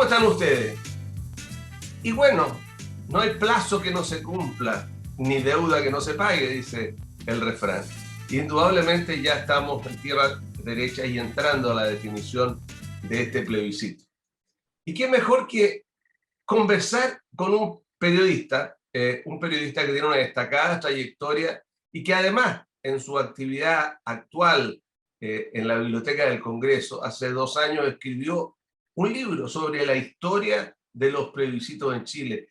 están ustedes? Y bueno, no hay plazo que no se cumpla, ni deuda que no se pague, dice el refrán. Indudablemente ya estamos en tierra derecha y entrando a la definición de este plebiscito. ¿Y qué mejor que conversar con un periodista que tiene una destacada trayectoria y que además en su actividad actual en la Biblioteca del Congreso, hace 2 años escribió un libro sobre la historia de los plebiscitos en Chile.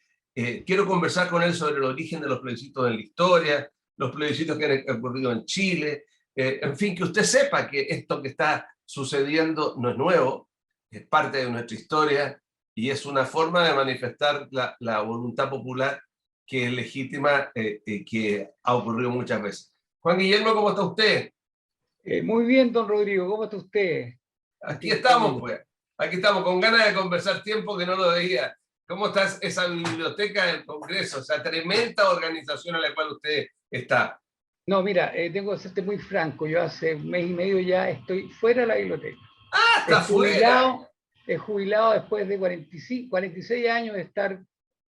Quiero conversar con él sobre el origen de los plebiscitos en la historia, los plebiscitos que han ocurrido en Chile, en fin, que usted sepa que esto que está sucediendo no es nuevo, es parte de nuestra historia y es una forma de manifestar la voluntad popular que es legítima, que ha ocurrido muchas veces. Juan Guillermo, ¿cómo está usted? Muy bien, don Rodrigo, ¿cómo está usted? Aquí estamos, pues. Aquí estamos, con ganas de conversar, tiempo que no lo veía. ¿Cómo está esa biblioteca del Congreso, esa tremenda organización a la cual usted está? No, mira, tengo que serte muy franco. Yo hace 1 mes y medio ya estoy fuera de la biblioteca. ¡Ah, está fuera! He jubilado después de 46 años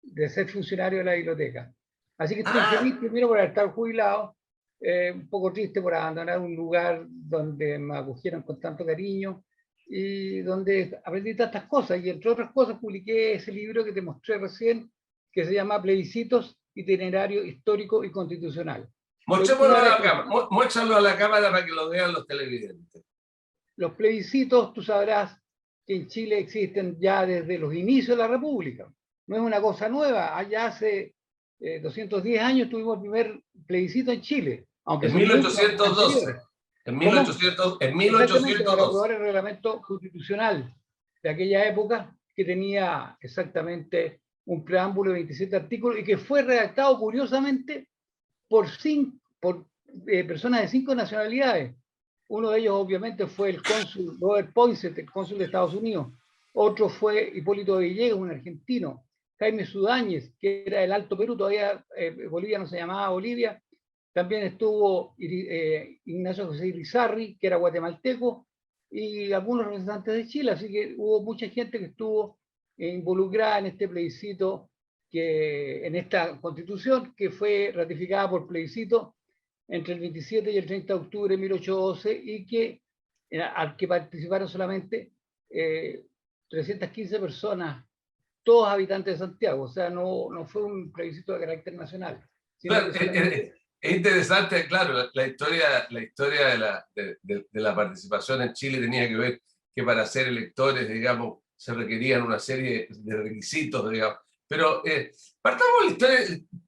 de ser funcionario de la biblioteca. Así que estoy feliz primero por estar jubilado, un poco triste por abandonar un lugar donde me acogieron con tanto cariño y donde aprendí tantas cosas. Y entre otras cosas publiqué ese libro que te mostré recién, que se llama Plebiscitos, Itinerario Histórico y Constitucional. Muéstralo a la cámara para que lo vean los televidentes. Los plebiscitos, tú sabrás que en Chile existen ya desde los inicios de la República. No es una cosa nueva. Allá hace 210 años tuvimos el primer plebiscito en Chile. Aunque en 1812. En 1812. Para aprobar el reglamento constitucional de aquella época, que tenía exactamente un preámbulo de 27 artículos y que fue redactado curiosamente por personas de 5 nacionalidades. Uno de ellos obviamente fue el cónsul Robert Poinsett, el cónsul de Estados Unidos. Otro fue Hipólito Villegas, un argentino. Jaime Sudáñez, que era del Alto Perú, todavía Bolivia no se llamaba Bolivia. También estuvo Ignacio José Irizarry, que era guatemalteco, y algunos representantes de Chile. Así que hubo mucha gente que estuvo involucrada en este plebiscito, en esta constitución, que fue ratificada por plebiscito entre el 27 y el 30 de octubre de 1812 y al que participaron solamente 315 personas, todos habitantes de Santiago. O sea, no fue un plebiscito de carácter nacional. Claro, es interesante, claro, la historia de la participación en Chile tenía que ver que para ser electores, digamos, se requerían una serie de requisitos, digamos. Pero partamos la historia.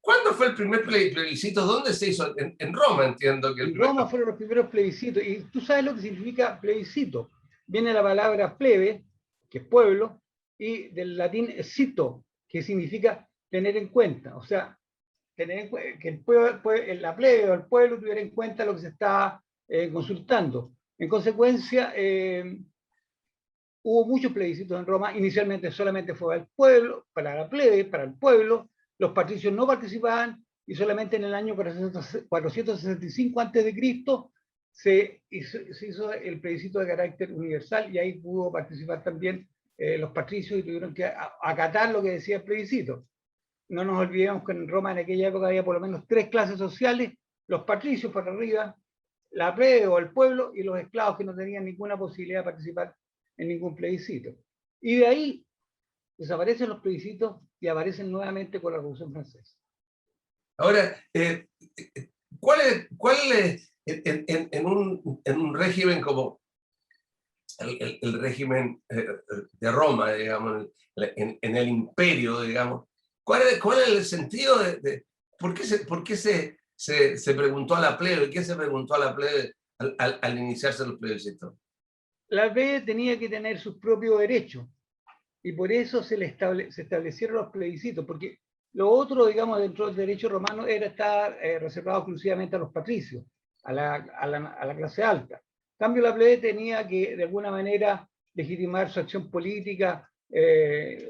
¿Cuándo fue el primer plebiscito? ¿Dónde se hizo? En Roma, entiendo que en Roma fueron los primeros plebiscitos. Y tú sabes lo que significa plebiscito. Viene la palabra plebe, que es pueblo, y del latín cito, que significa tener en cuenta. O sea, que el pueblo, la plebe o el pueblo tuviera en cuenta lo que se estaba consultando. En consecuencia, hubo muchos plebiscitos en Roma. Inicialmente solamente fue al pueblo, para la plebe, para el pueblo. Los patricios no participaban y solamente en el año 465 a.C. se hizo el plebiscito de carácter universal y ahí pudo participar también los patricios y tuvieron que acatar lo que decía el plebiscito. No nos olvidemos que en Roma en aquella época había por lo menos 3 clases sociales: los patricios por arriba, la plebe o el pueblo, y los esclavos, que no tenían ninguna posibilidad de participar en ningún plebiscito. Y de ahí desaparecen los plebiscitos y aparecen nuevamente con la Revolución Francesa. Ahora, ¿cuál es en un régimen como el régimen de Roma, digamos, en el imperio, digamos, cuál es el sentido por qué se preguntó a la plebe? ¿Qué se preguntó a la plebe al iniciarse los plebiscitos? La plebe tenía que tener sus propios derechos y por eso se establecieron los plebiscitos, porque lo otro, digamos, dentro del derecho romano era estar reservado exclusivamente a los patricios, a la clase alta. En cambio, la plebe tenía que, de alguna manera, legitimar su acción política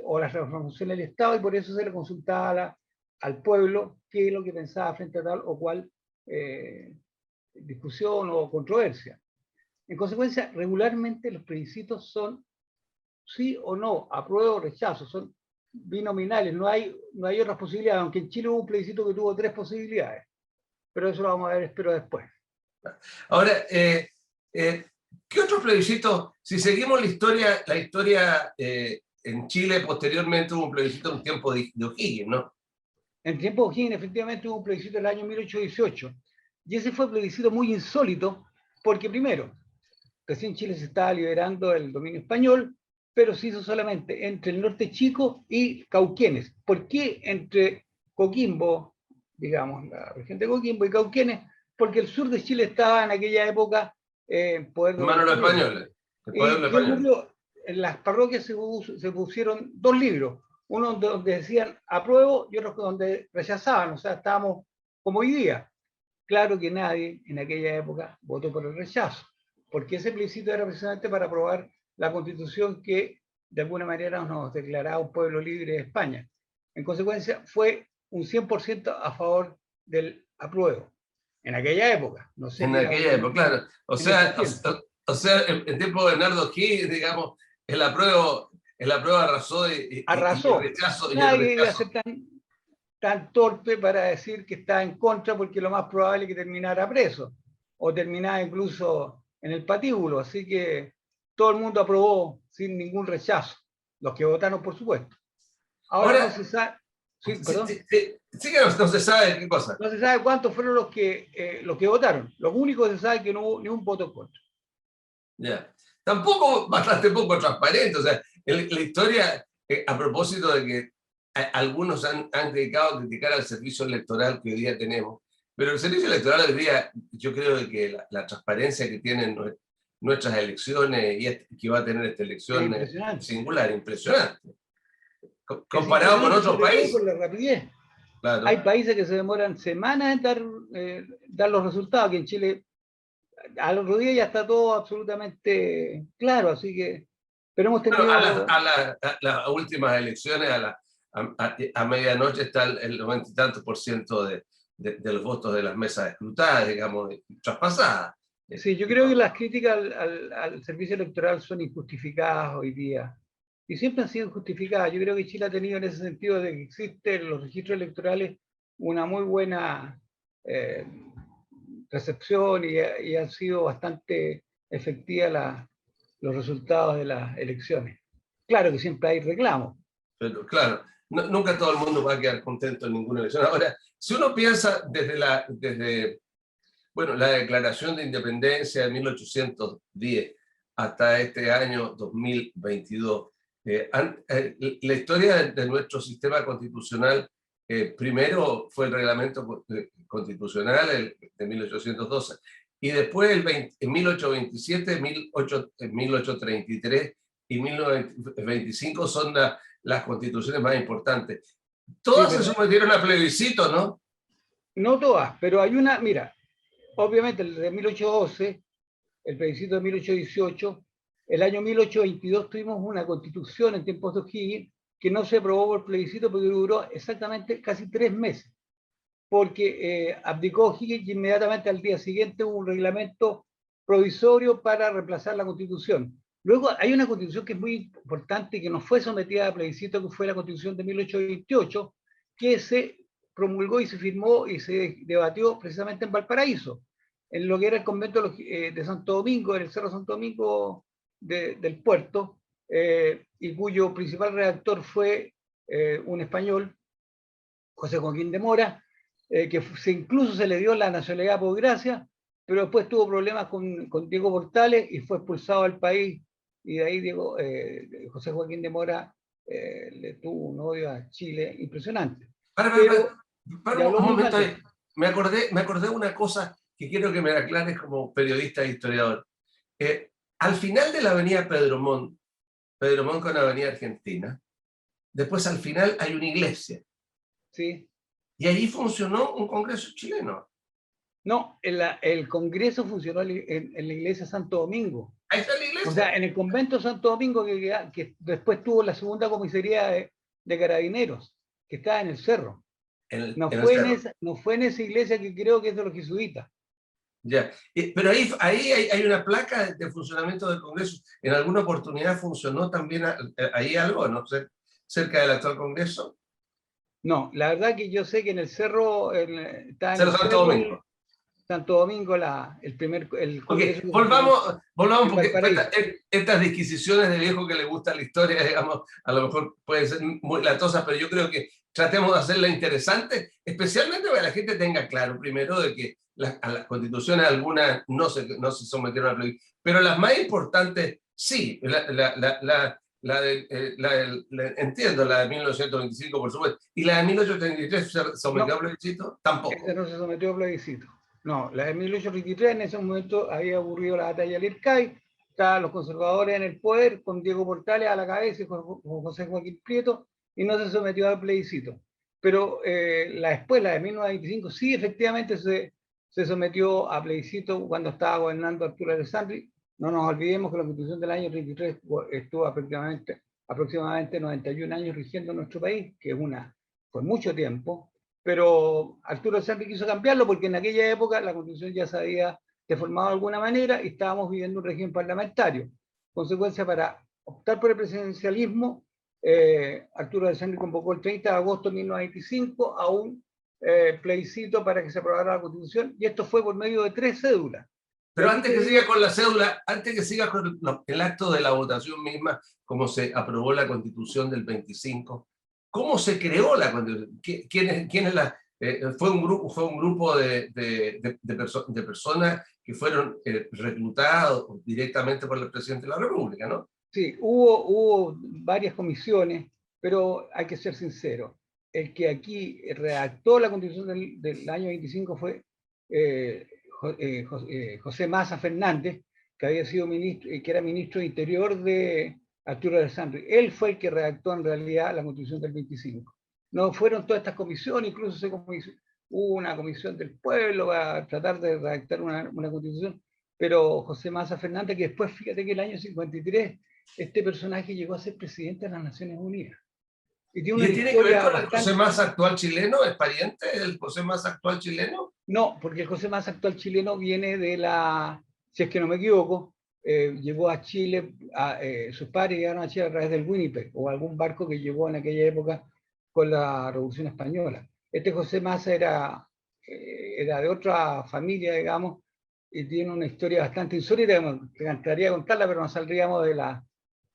o las transformaciones del Estado, y por eso se le consultaba al pueblo qué es lo que pensaba frente a tal o cual discusión o controversia. En consecuencia, regularmente los plebiscitos son sí o no, apruebo o rechazo, son binominales, no hay otras posibilidades, aunque en Chile hubo un plebiscito que tuvo 3 posibilidades, pero eso lo vamos a ver, espero, después. Ahora, ¿qué otros plebiscitos? Si seguimos la historia en Chile posteriormente hubo un plebiscito en tiempo de O'Higgins, ¿no? En tiempo de O'Higgins, efectivamente, hubo un plebiscito en el año 1818, y ese fue un plebiscito muy insólito, porque primero, recién Chile se estaba liberando del dominio español, pero se hizo solamente entre el norte chico y Cauquenes. ¿Por qué entre Coquimbo, digamos, la región de Coquimbo y Cauquenes? Porque el sur de Chile estaba en aquella época en poder de los Hermano los españoles. españoles. ¿Y qué ocurrió? En las parroquias se pusieron 2 libros, uno donde decían apruebo y otro donde rechazaban, o sea, estábamos como hoy día. Claro que nadie en aquella época votó por el rechazo, porque ese plebiscito era precisamente para aprobar la Constitución que de alguna manera nos declaraba un pueblo libre de España. En consecuencia, fue un 100% a favor del apruebo. En aquella época, no sé En qué era aquella época, claro. en estos tiempos. O sea, en tiempo de Bernardo Higgins, digamos, el apruebo arrasó Arrasó. y el Nadie iba a ser rechazo. tan torpe para decir que está en contra, porque lo más probable es que terminara preso o terminara incluso en el patíbulo. Así que todo el mundo aprobó sin ningún rechazo, los que votaron, por supuesto. Ahora no Ahora, se sabe. Sí, perdón. sí que no se sabe qué cosa. No se sabe cuántos fueron los que votaron. Lo único que se sabe es que no hubo ni un voto en contra. Ya. Tampoco, bastante poco transparente. O sea, la historia, a propósito de que algunos han dedicado a criticar al servicio electoral que hoy día tenemos, pero el servicio electoral hoy día, yo creo que la transparencia que tienen nuestras elecciones y que va a tener esta Es elección es impresionante. singular, impresionante, Es comparado con impresionante, otros sobre todo por países. la rapidez. Hay Claro. países que se demoran semanas en dar los resultados, que en Chile al otro día ya está todo absolutamente claro, así que, pero hemos Bueno, tenido, a las últimas elecciones, a medianoche está el 90 y tantos por ciento de los votos de las mesas escrutadas, digamos, traspasadas. sí, yo creo que las críticas al servicio electoral son injustificadas hoy día, y siempre han sido injustificadas. Yo creo que Chile ha tenido en ese sentido de que existen en los registros electorales una muy buena eh, recepción y han sido bastante efectivas los resultados de las elecciones. Claro que siempre hay reclamos. Pero claro, nunca todo el mundo va a quedar contento en ninguna elección. Ahora, si uno piensa desde bueno, la declaración de independencia de 1810 hasta este año 2022, la historia de nuestro sistema constitucional, primero fue el reglamento constitucional de 1812, y después en 1827, 1833 y 1925 son las constituciones más importantes. Sí, Todas se pero sometieron a plebiscito, ¿no? no todas, pero hay una, mira, obviamente el de 1812, el plebiscito de 1818, el año 1822 tuvimos una constitución en tiempos de O'Higgins que no se aprobó por plebiscito porque duró exactamente casi 3 meses, porque abdicó O'Higgins y inmediatamente al día siguiente hubo un reglamento provisorio para reemplazar la constitución. Luego hay una constitución que es muy importante y que no fue sometida a plebiscito, que fue la constitución de 1828, que se promulgó y se firmó y se debatió precisamente en Valparaíso, en lo que era el convento de Santo Domingo, en el Cerro Santo Domingo del puerto, y cuyo principal redactor fue un español, José Joaquín de Mora, que incluso se le dio la nacionalidad por gracia, pero después tuvo problemas con Diego Portales y fue expulsado del país, y de ahí José Joaquín de Mora le tuvo un odio a Chile impresionante. Pero Para ya un habló muy mal momento de ahí. eso. Me acordé de una cosa que quiero que me aclares como periodista e historiador. Al final de la avenida Pedro Montt con la avenida Argentina, después al final hay una iglesia. ¿Sí? Y allí funcionó un congreso chileno. No, el Congreso funcionó en la iglesia Santo Domingo. Ahí está la O sea, iglesia. en el convento Santo Domingo, que después tuvo la segunda comisaría de carabineros, que estaba en el cerro. En el cerro. No fue en esa iglesia que creo que es de los jesuitas. Ya. Pero ahí hay una placa de funcionamiento del Congreso. ¿En alguna oportunidad funcionó también ahí algo, no sé, cerca del actual Congreso? No, la verdad que yo sé que en el cerro, está en el Cerro Santo cerro Domingo. Santo Domingo, el Ok, Congreso que se celebró volvamos en porque Valparaíso. estas disquisiciones de viejo que le gusta la historia, digamos, a lo mejor pueden ser muy latosas, pero yo creo que tratemos de hacerla interesante, especialmente para que la gente tenga claro, primero, de que a las constituciones algunas no se sometieron a plebiscito, pero las más importantes sí, entiendo, la de 1925, por supuesto, y la de 1833 se sometió a No, plebiscito, ese tampoco. no se sometió a plebiscito. No, la de 1823 en ese momento había ocurrido la batalla del Ircay, estaban los conservadores en el poder, con Diego Portales a la cabeza y con José Joaquín Prieto, y no se sometió al plebiscito. Pero después, la de 1925, sí, efectivamente se sometió a plebiscito cuando estaba gobernando Arturo Alessandri. No nos olvidemos que la Constitución del año 33 estuvo aproximadamente 91 años rigiendo nuestro país, que fue mucho tiempo, pero Arturo Alessandri quiso cambiarlo porque en aquella época la Constitución ya se había deformado de alguna manera y estábamos viviendo un régimen parlamentario. Consecuencia, para optar por el presidencialismo, Arturo Alessandri convocó el 30 de agosto de 1925 a un plebiscito para que se aprobara la Constitución, y esto fue por medio de 3 cédulas. Y Pero aquí antes te que digo, siga con la cédula, antes que siga con el acto de la votación misma, como se aprobó la Constitución del 25, ¿cómo se creó la Constitución? ¿Quién es fue un grupo de personas que fueron reclutadas directamente por el presidente de la República, ¿no? sí, hubo varias comisiones, pero hay que ser sincero. El que aquí redactó la Constitución del año 25 fue José Massa Fernández, que había sido ministro, que era ministro de Interior de Arturo Alessandri. Él fue el que redactó en realidad la Constitución del 25. No fueron todas estas comisiones, incluso hubo una comisión del pueblo para tratar de redactar una Constitución, pero José Massa Fernández, que después, fíjate que el año 53 este personaje llegó a ser presidente de las Naciones Unidas. Y tiene ¿Y una tiene que ver historia con el José bastante... Massa actual chileno? ¿Es pariente del José Massa actual chileno? No, porque el José Massa actual chileno viene si es que no me equivoco, llegó a Chile, sus padres llegaron a Chile a través del Winnipeg, o algún barco que llegó en aquella época con la Revolución Española. Este José Massa era de otra familia, digamos, y tiene una historia bastante insólita, me encantaría contarla, pero nos saldríamos de la...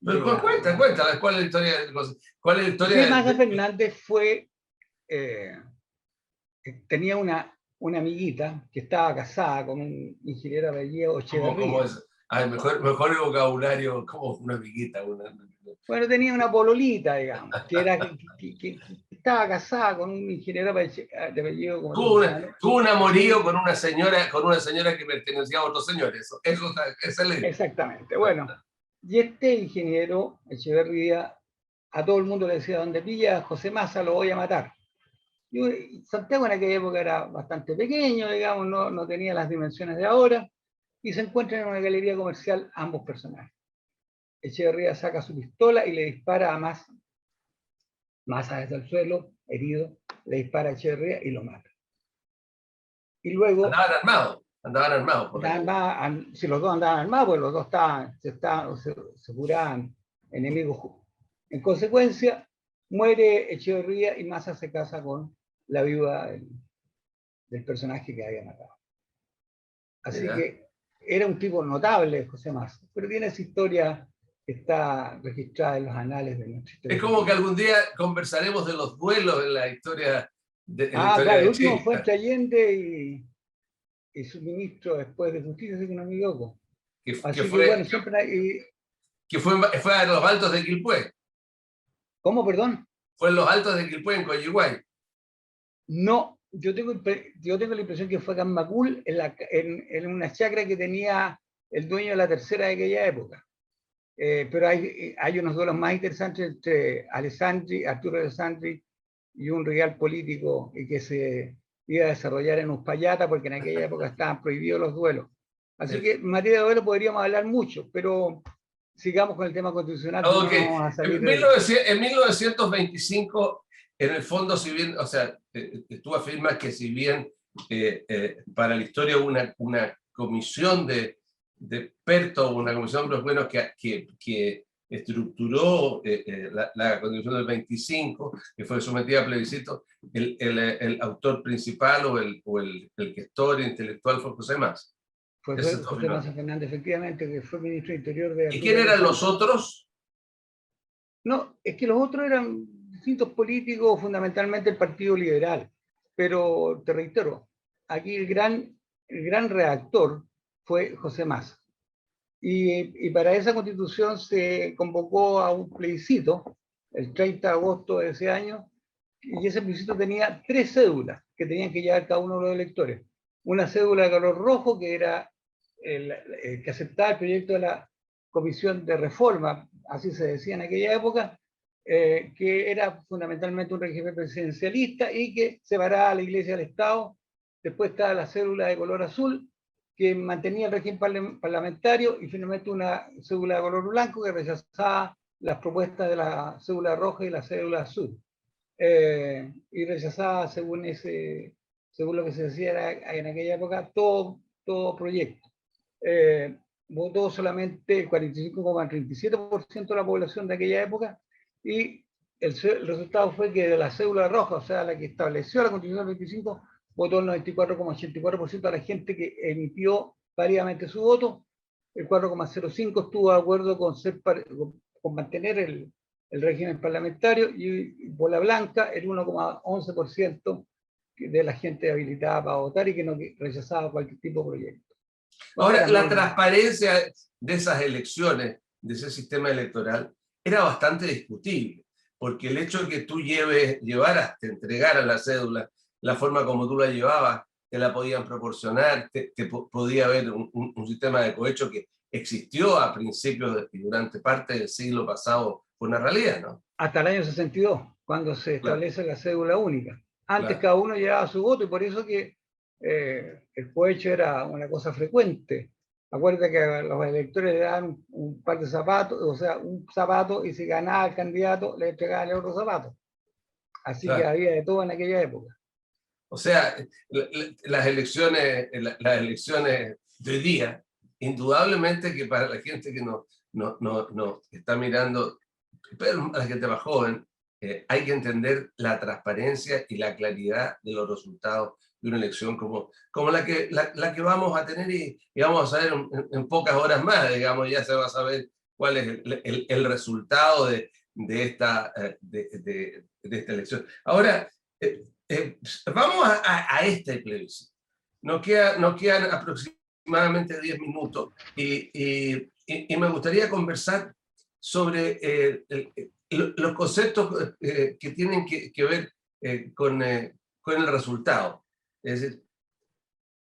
Pero cuenta, ¿cuál es la historia de José? ¿Cuál es la José historia Massa Fernández eh, tenía una amiguita que estaba casada con un ingeniero apellido ¿Cómo Echeverría. es? Ay, mejor el vocabulario, como una amiguita. Bueno, tenía una pololita, digamos, que estaba casada con un ingeniero de apellido, como tú sabes, ¿no? Tuvo un amorío con una señora que pertenecía a otros señores. Eso es el... Exactamente. Bueno, y este ingeniero Echeverría, a todo el mundo le decía: donde pilla a José Massa lo voy a matar. Y Santiago en aquella época era bastante pequeño, digamos, no tenía las dimensiones de ahora, y se encuentran en una galería comercial ambos personajes. Echeverría saca su pistola y le dispara a Massa. Massa desde el suelo, herido, le dispara a Echeverría y lo mata. Y luego, Andaban armados por ahí. si los dos andaban armados, pues los dos se juraban enemigos. En consecuencia, muere Echeverría y Massa se casa con la viuda del personaje que había matado. Así Mira. que era un tipo notable, José Massa, pero tiene esa historia que está registrada en los anales de nuestra historia. Es como que algún día conversaremos de los duelos en la historia Claro, el de último Chile. fue entre Allende y su ministro después de Justicia, si no me equivoco. Que Así que fue, bueno, siempre hay... que fue a los Altos de Quilpué. ¿Cómo, perdón? Fue en los Altos de Quilpué, en Coyihuay. No, yo tengo la impresión que fue Macul en una chacra que tenía el dueño de la tercera de aquella época. Pero hay unos duelos más interesantes entre Arturo Alessandri y un rival político y que se iba a desarrollar en Uspallata, porque en aquella época estaban prohibidos los duelos. Así que en materia de duelo podríamos hablar mucho, pero sigamos con el tema constitucional, si no, Ok, no vamos a salir en 1925, en el fondo, si bien, o sea, tú afirmas que si bien para la historia hubo comisión de expertos, una comisión de los buenos que estructuró la Constitución del 25, que fue sometida a plebiscito, el autor principal o el gestor intelectual fue José Mas. Fue José Maza Fernández, efectivamente, que fue ministro de Interior de... ¿Y quién eran los otros? No, es que los otros eran distintos políticos, fundamentalmente el Partido Liberal. Pero te reitero, aquí el gran redactor fue José Mas. Y para esa constitución se convocó a un plebiscito el 30 de agosto de ese año, y ese plebiscito tenía 3 cédulas que tenían que llevar cada uno de los electores. Una cédula de color rojo, que era el que aceptaba el proyecto de la Comisión de Reforma, así se decía en aquella época, que era fundamentalmente un régimen presidencialista y que separaba a la Iglesia del Estado. Después estaba la cédula de color azul, que mantenía el régimen parlamentario, y finalmente una cédula de color blanco que rechazaba las propuestas de la cédula roja y la cédula azul. Y rechazaba, según lo que se decía en aquella época, todo proyecto. Votó solamente el 45,37% de la población de aquella época, y el resultado fue que de la cédula roja, o sea, la que estableció la Constitución del 25, votó el 94,84% de la gente que emitió válidamente su voto. El 4,05% estuvo de acuerdo con mantener el régimen parlamentario, y bola blanca, el 1,11% de la gente habilitada para votar y que no rechazaba cualquier tipo de proyecto. Ahora, la transparencia de esas elecciones, de ese sistema electoral, era bastante discutible, porque el hecho de que tú te entregaras la cédula, la forma como tú la llevabas, te la podían proporcionar, podía haber un sistema de cohecho que existió a principios y durante parte del siglo pasado, fue una realidad, ¿no? Hasta el año 62, cuando se establece la cédula única. Antes cada uno llevaba su voto, y por eso que el cohecho era una cosa frecuente. Acuérdate que a los electores le daban un par de zapatos, o sea, un zapato, y si ganaba el candidato, le entregaban el otro zapato. Así que había de todo en aquella época. O sea, las elecciones de hoy día, indudablemente que para la gente que no está mirando, pero a la gente más joven, hay que entender la transparencia y la claridad de los resultados de una elección como la que vamos a tener, y vamos a saber en pocas horas más, digamos, ya se va a saber cuál es el resultado de esta elección. Ahora, vamos a este plebiscito. Nos quedan aproximadamente 10 minutos, y me gustaría conversar sobre los conceptos que tienen que ver con el resultado. Es decir,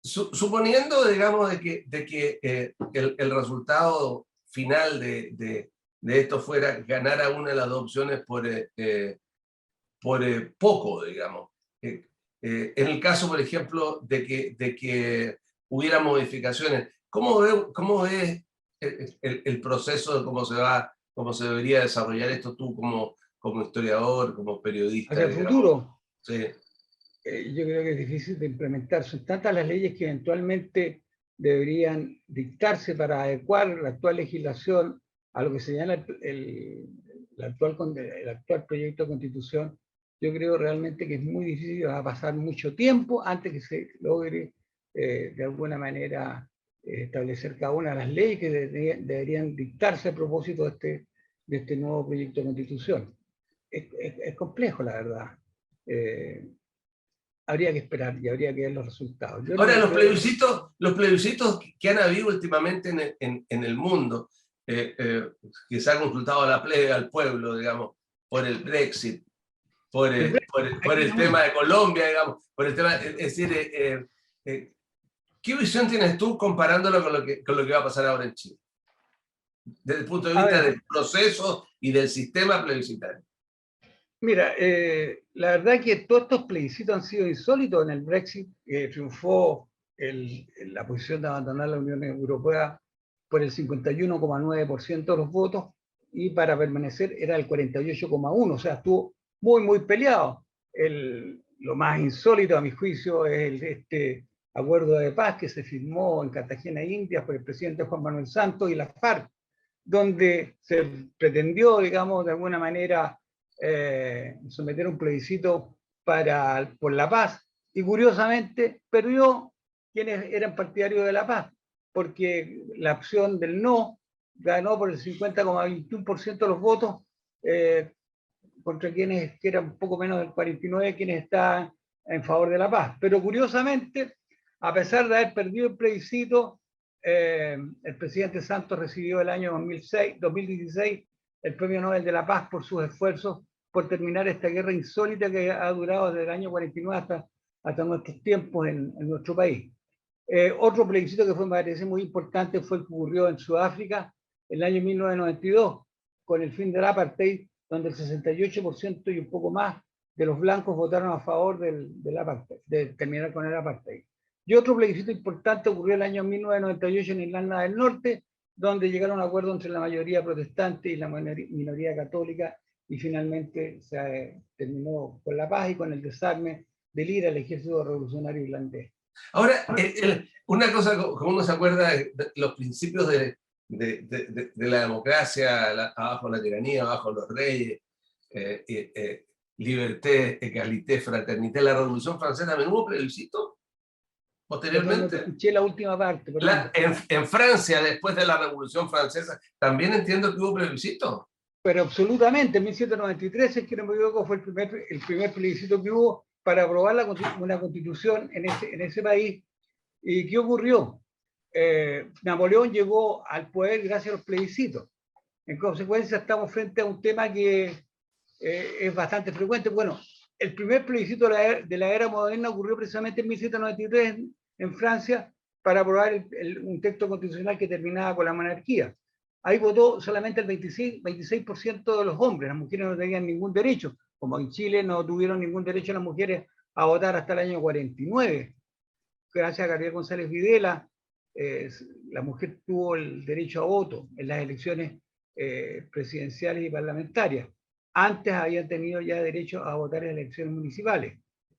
suponiendo, digamos, de que el resultado final de esto fuera ganar a una de las dos opciones por poco, digamos. En el caso, por ejemplo, de que hubiera modificaciones, ¿cómo ves el proceso de cómo se debería desarrollar esto tú como historiador, como periodista? Hacia el futuro. Sí. Yo creo que es difícil de implementar. Son tantas las leyes que eventualmente deberían dictarse para adecuar la actual legislación a lo que señala el actual proyecto de constitución. Yo creo realmente que es muy difícil, va a pasar mucho tiempo antes que se logre de alguna manera establecer cada una de las leyes que deberían dictarse a propósito de este nuevo proyecto de constitución. Es complejo, la verdad. Habría que esperar y habría que ver los resultados. Ahora, los plebiscitos que han habido últimamente en el mundo, que se ha consultado a la plebe, al pueblo, digamos, por el Brexit, por el tema de Colombia, digamos, por el tema, es decir, ¿qué visión tienes tú comparándolo con lo que va a pasar ahora en Chile? Desde el punto de vista del proceso y del sistema plebiscitario. Mira, la verdad es que todos estos plebiscitos han sido insólitos. En el Brexit triunfó la posición de abandonar la Unión Europea por el 51,9% de los votos, y para permanecer era el 48,1%, o sea, estuvo muy, muy peleado. Lo más insólito, a mi juicio, es acuerdo de paz que se firmó en Cartagena, Indias, por el presidente Juan Manuel Santos y la FARC, donde se pretendió, digamos, de alguna manera someter un plebiscito por la paz, y curiosamente perdió quienes eran partidarios de la paz, porque la opción del no ganó por el 50,21% de los votos, contra quienes que eran un poco menos del 49%, quienes estaban en favor de la paz. Pero curiosamente, a pesar de haber perdido el plebiscito, el presidente Santos recibió el año 2016 el Premio Nobel de la Paz por sus esfuerzos por terminar esta guerra insólita que ha durado desde el año 49 hasta nuestros tiempos en nuestro país. Otro plebiscito que me parece muy importante fue el que ocurrió en Sudáfrica en el año 1992, con el fin del apartheid, donde el 68% y un poco más de los blancos votaron a favor del apartheid, de terminar con el apartheid. Y otro plebiscito importante ocurrió el año 1998 en Irlanda del Norte, donde llegaron a un acuerdo entre la mayoría protestante y la minoría católica, y finalmente se terminó con la paz y con el desarme del IRA, el ejército revolucionario irlandés. Ahora, una cosa, como uno se acuerda de los principios de la democracia, abajo la tiranía, abajo los reyes, liberté, égalité, fraternité, la Revolución Francesa, ¿también hubo plebiscito posteriormente? Escuché la última parte. En Francia, después de la Revolución Francesa, también entiendo que hubo plebiscito. Pero absolutamente, en 1793, es que no me equivoco, fue el primer plebiscito que hubo para aprobar una constitución en ese país. ¿Y qué ocurrió? Napoleón llegó al poder gracias a los plebiscitos. En consecuencia, estamos frente a un tema que es bastante frecuente. Bueno, el primer plebiscito de la era moderna ocurrió precisamente en 1793 en Francia para aprobar un texto constitucional que terminaba con la monarquía. Ahí votó solamente el 26% de los hombres, las mujeres no tenían ningún derecho, como en Chile no tuvieron ningún derecho las mujeres a votar hasta el año 49. Gracias a Gabriel González Videla, la mujer tuvo el derecho a voto en las elecciones presidenciales y parlamentarias. Antes habían tenido ya derecho a votar en elecciones municipales.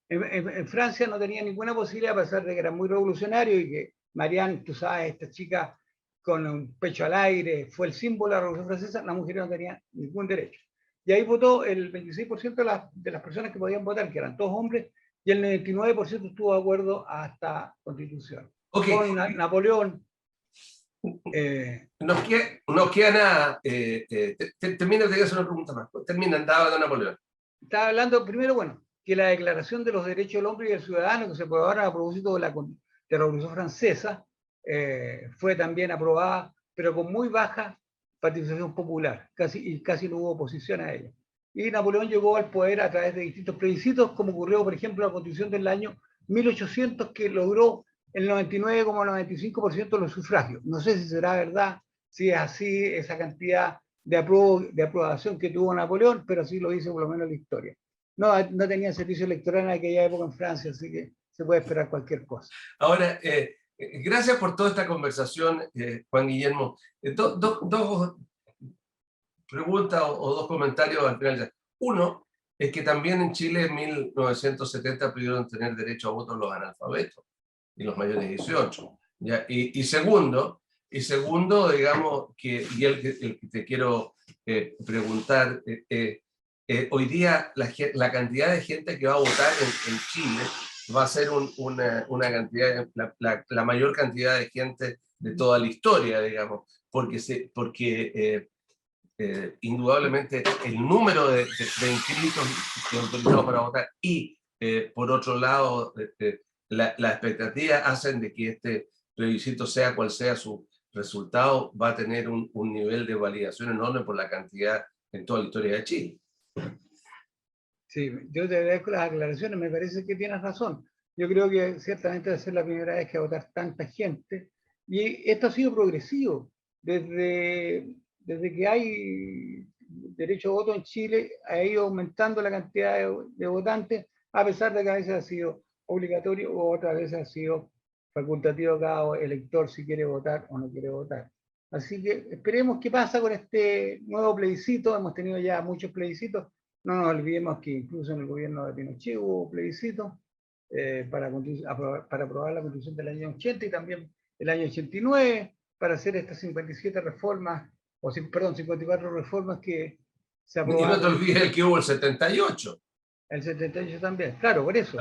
En Francia no tenía ninguna posibilidad, a pesar de que era muy revolucionario y que Marianne, tú sabes, esta chica con un pecho al aire, fue el símbolo de la Revolución Francesa, la mujer no tenía ningún derecho. Y ahí votó el 26% de las personas que podían votar, que eran todos hombres, y el 99% estuvo de acuerdo a esta constitución. Okay. Con Napoleón. No queda nada. Termina, te voy a hacer una pregunta más. Termina, andaba de Napoleón. Estaba hablando primero, bueno, que la Declaración de los Derechos del Hombre y del Ciudadano, que se aprobaron a propósito de la Revolución Francesa, fue también aprobada, pero con muy baja participación popular, casi no hubo oposición a ella. Y Napoleón llegó al poder a través de distintos plebiscitos, como ocurrió, por ejemplo, la Constitución del año 1800, que logró el 99,95% de los sufragios. No sé si será verdad, si es así esa cantidad de aprobación que tuvo Napoleón, pero así lo dice por lo menos la historia. No tenía servicio electoral en aquella época en Francia, así que se puede esperar cualquier cosa. Ahora, gracias por toda esta conversación, Juan Guillermo. Dos preguntas o dos comentarios al final. Uno es que también en Chile en 1970 pudieron tener derecho a voto los analfabetos y los mayores de 18. ¿Ya? Y segundo, digamos, el que te quiero preguntar, hoy día la cantidad de gente que va a votar en Chile va a ser una cantidad, la mayor cantidad de gente de toda la historia, digamos, porque indudablemente el número de inscritos y autorizados para votar y, por otro lado, la expectativa hacen de que este plebiscito, sea cual sea su resultado, va a tener un nivel de validación enorme por la cantidad en toda la historia de Chile. Sí, yo te agradezco las aclaraciones, me parece que tienes razón. Yo creo que ciertamente va a ser la primera vez que va a votar tanta gente, y esto ha sido progresivo. Desde que hay derecho a voto en Chile, ha ido aumentando la cantidad de votantes, a pesar de que a veces ha sido obligatorio o otras veces ha sido facultativo cada elector si quiere votar o no quiere votar. Así que esperemos qué pasa con este nuevo plebiscito. Hemos tenido ya muchos plebiscitos. No nos olvidemos que incluso en el gobierno de Pinochet hubo plebiscito. para aprobar la Constitución del año 80 y también el año 89, para hacer estas 57 reformas, perdón, 54 reformas que se aprobaron. Y no te olvides el que hubo el 78. El 78 también, claro, por eso.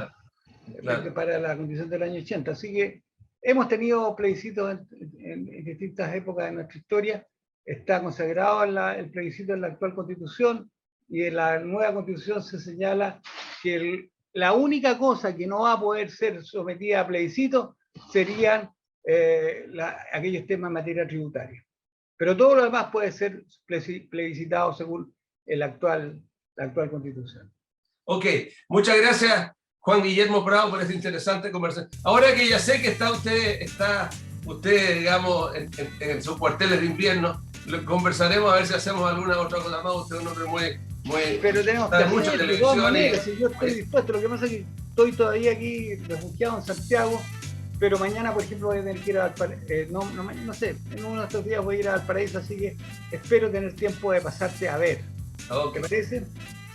Claro. Para la Constitución del año 80. Así que hemos tenido plebiscitos en distintas épocas de nuestra historia. Está consagrado el plebiscito en la actual Constitución, y en la nueva Constitución se señala que la única cosa que no va a poder ser sometida a plebiscito serían aquellos temas en materia tributaria. Pero todo lo demás puede ser plebiscitado según la actual Constitución. Ok, muchas gracias, Juan Guillermo Prado, por esta interesante conversación. Ahora que ya sé que está usted digamos, en sus cuarteles de invierno, conversaremos a ver si hacemos alguna otra cosa más. Usted es un hombre muy... Pero tenemos que hacer, de todas maneras, si yo estoy dispuesto. Lo que pasa es que estoy todavía aquí refugiado en Santiago, pero mañana, por ejemplo, voy a tener que ir a Valparaíso, no sé, en uno de estos días voy a ir a Valparaíso, así que espero tener tiempo de pasarte a ver. Okay. ¿Te parece?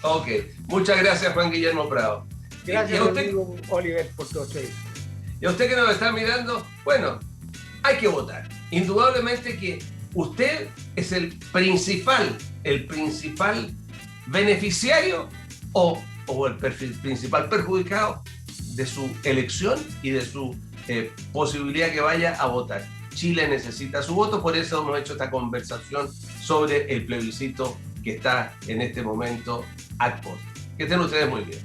Ok, muchas gracias, Juan Guillermo Prado. Gracias, amigo Oliver, por todo esto. Y a usted que nos está mirando, bueno, hay que votar. Indudablemente que usted es el principal beneficiario o el principal perjudicado de su elección y de su posibilidad que vaya a votar. Chile necesita su voto, por eso hemos hecho esta conversación sobre el plebiscito que está en este momento ad post. Que estén ustedes muy bien.